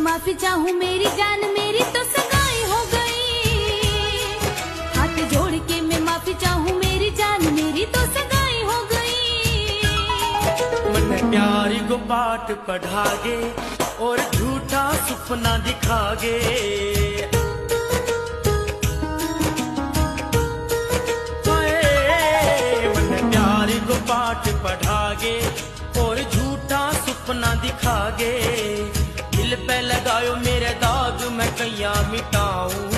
माफी चाहूँ मेरी जान, मेरी तो सगाई हो गई। हाथ जोड़ के मैं माफी चाहूँ मेरी जान, मेरी तो सगाई हो गई। मन प्यारी को पाठ पढ़ागे और झूठा सपना दिखागे। मन प्यारी को पाठ पढ़ागे और झूठा सपना दिखागे। दिल पे लगायो मेरे दाग मैं कैया मिटाऊं।